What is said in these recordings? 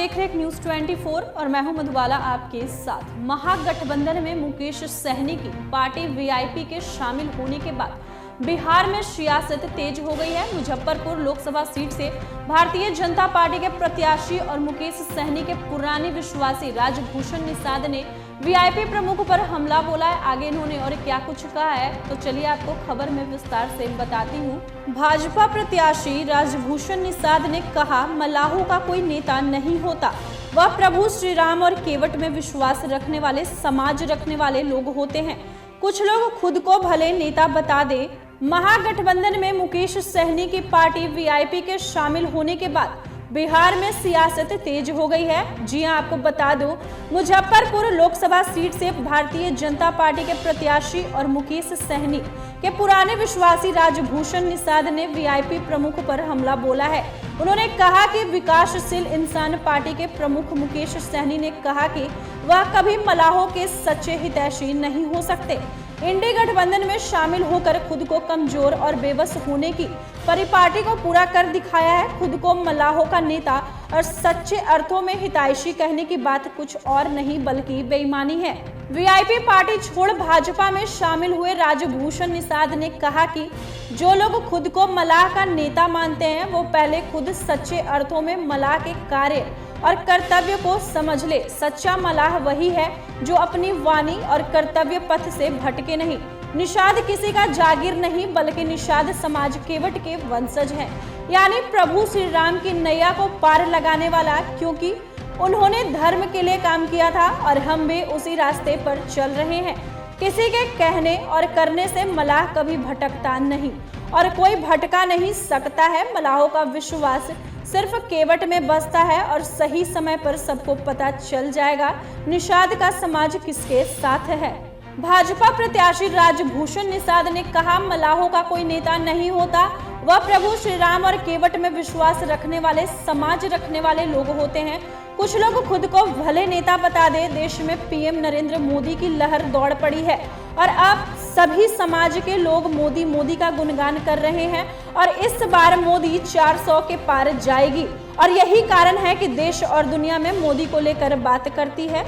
देख रहे हैं न्यूज़ 24 और मैं हूं मधुबाला आपके साथ। महागठबंधन में मुकेश सहनी की पार्टी वीआईपी के शामिल होने के बाद बिहार में सियासत तेज हो गई है। मुजफ्फरपुर लोकसभा सीट से भारतीय जनता पार्टी के प्रत्याशी और मुकेश सहनी के पुराने विश्वासी राजभूषण निषाद ने वीआईपी प्रमुख पर हमला बोला है। आगे इन्होंने और क्या कुछ कहा है तो चलिए आपको खबर में विस्तार से बताती हूँ। भाजपा प्रत्याशी राजभूषण निषाद ने कहा, मलाहों का कोई नेता नहीं होता, वह प्रभु श्री राम और केवट में विश्वास रखने वाले, समाज रखने वाले लोग होते हैं। कुछ लोग खुद को भले नेता बता दे। महागठबंधन में मुकेश सहनी की पार्टी वीआईपी के शामिल होने के बाद बिहार में सियासत तेज हो गई है। जी हां, आपको बता दूं, मुजफ्फरपुर लोकसभा सीट से भारतीय जनता पार्टी के प्रत्याशी और मुकेश सहनी के पुराने विश्वासी राजभूषण निषाद ने वीआईपी प्रमुख पर हमला बोला है। उन्होंने कहा कि विकासशील इंसान पार्टी के प्रमुख मुकेश सहनी ने कहा कि वह कभी मलाहों के सच्चे हितैषी नहीं हो सकते। इंडी गठबंधन में शामिल होकर खुद को कमजोर और बेबस होने की परिपाटी को पूरा कर दिखाया है। खुद को मलाहों का नेता और सच्चे अर्थों में हितैषी कहने की बात कुछ और नहीं बल्कि बेईमानी है। वीआईपी पार्टी छोड़ भाजपा में शामिल हुए राजभूषण निषाद ने कहा कि जो लोग खुद को मलाह का नेता मानते हैं वो पहले खुद सच्चे अर्थों में मलाह के कार्य और कर्तव्य को समझ ले। सच्चा मलाह वही है जो अपनी वाणी और कर्तव्य पथ से भटके नहीं। निषाद किसी का जागीर नहीं बल्कि निषाद समाज केवट के वंशज हैं, यानी प्रभु श्री राम की नैया को पार लगाने वाला, क्योंकि उन्होंने धर्म के लिए काम किया था और हम भी उसी रास्ते पर चल रहे हैं। किसी के कहने और करने से मलाह कभी भटकता नहीं और कोई भटका नहीं सकता है। मलाहों का विश्वास सिर्फ केवट में बसता है और सही समय पर सबको पता चल जाएगा निषाद का समाज किसके साथ है। भाजपा प्रत्याशी राजभूषण निषाद ने कहा, मलाहों का कोई नेता नहीं होता, वह प्रभु श्री राम और केवट में विश्वास रखने वाले, समाज रखने वाले लोग होते हैं। कुछ लोग खुद को भले नेता बता दे। देश में पीएम नरेंद्र मोदी की लहर दौड़ पड़ी है और अब सभी समाज के लोग मोदी का गुणगान कर रहे हैं और इस बार मोदी 400 के पार जाएगी और यही कारण है कि देश और दुनिया में मोदी को लेकर बात करती है।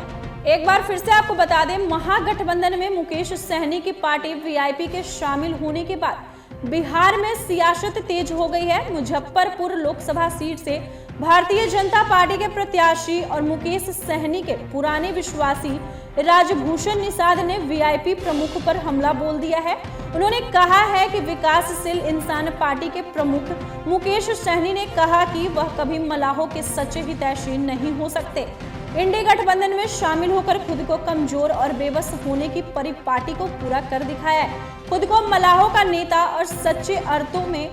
एक बार फिर से आपको बता दें, महागठबंधन में मुकेश सहनी की पार्टी वीआईपी के शामिल होने के बाद बिहार में सियासत तेज हो गई है। मुजफ्फरपुर लोकसभा सीट से भारतीय जनता पार्टी के प्रत्याशी और मुकेश सहनी के पुराने विश्वासी राजभूषण निषाद ने वीआईपी प्रमुख पर हमला बोल दिया है। उन्होंने कहा है कि विकासशील इंसान पार्टी के प्रमुख मुकेश सहनी ने कहा कि वह कभी मलाहों के सच्चे हितैषी नहीं हो सकते। इंडी गठबंधन में शामिल होकर खुद को कमजोर और बेबस होने की परिपाटी को पूरा कर दिखाया है। खुद को मलाहों का नेता और सच्चे अर्थों में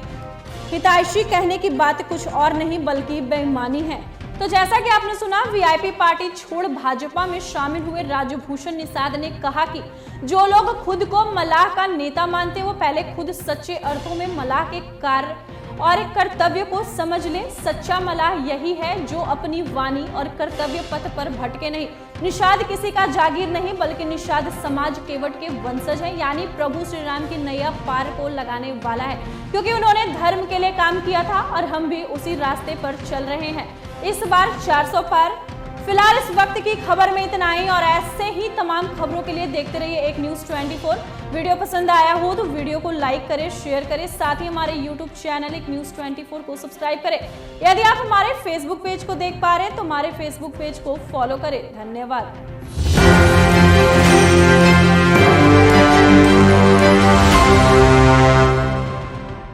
हितैषी कहने की बात कुछ और नहीं बल्कि बेईमानी है। तो जैसा कि आपने सुना, वीआईपी पार्टी छोड़ भाजपा में शामिल हुए राजभूषण निषाद ने कहा कि जो लोग खुद को मलाह का नेता मानते हैं वो पहले खुद सच्चे अर्थों में मलाह के कार्य और कर्तव्य को समझ ले। सच्चा मलाह यही है जो अपनी वाणी और कर्तव्य पथ पर भटके नहीं। निषाद किसी का जागीर नहीं बल्कि निषाद समाज केवट के वंशज है, यानी प्रभु श्री राम की नैया पार को लगाने वाला है, क्योंकि उन्होंने धर्म के लिए काम किया था और हम भी उसी रास्ते पर चल रहे हैं। इस बार 400 पार। फिलहाल इस वक्त की खबर में इतना ही और ऐसे ही तमाम खबरों के लिए देखते रहिए एक न्यूज़ 24। वीडियो पसंद आया हो तो वीडियो को लाइक करें, शेयर करें, साथ ही हमारे यूट्यूब चैनल एक न्यूज़ 24 को सब्सक्राइब करें। यदि आप हमारे फेसबुक पेज को देख पा रहे हैं तो हमारे फेसबुक पेज को फॉलो करें। धन्यवाद।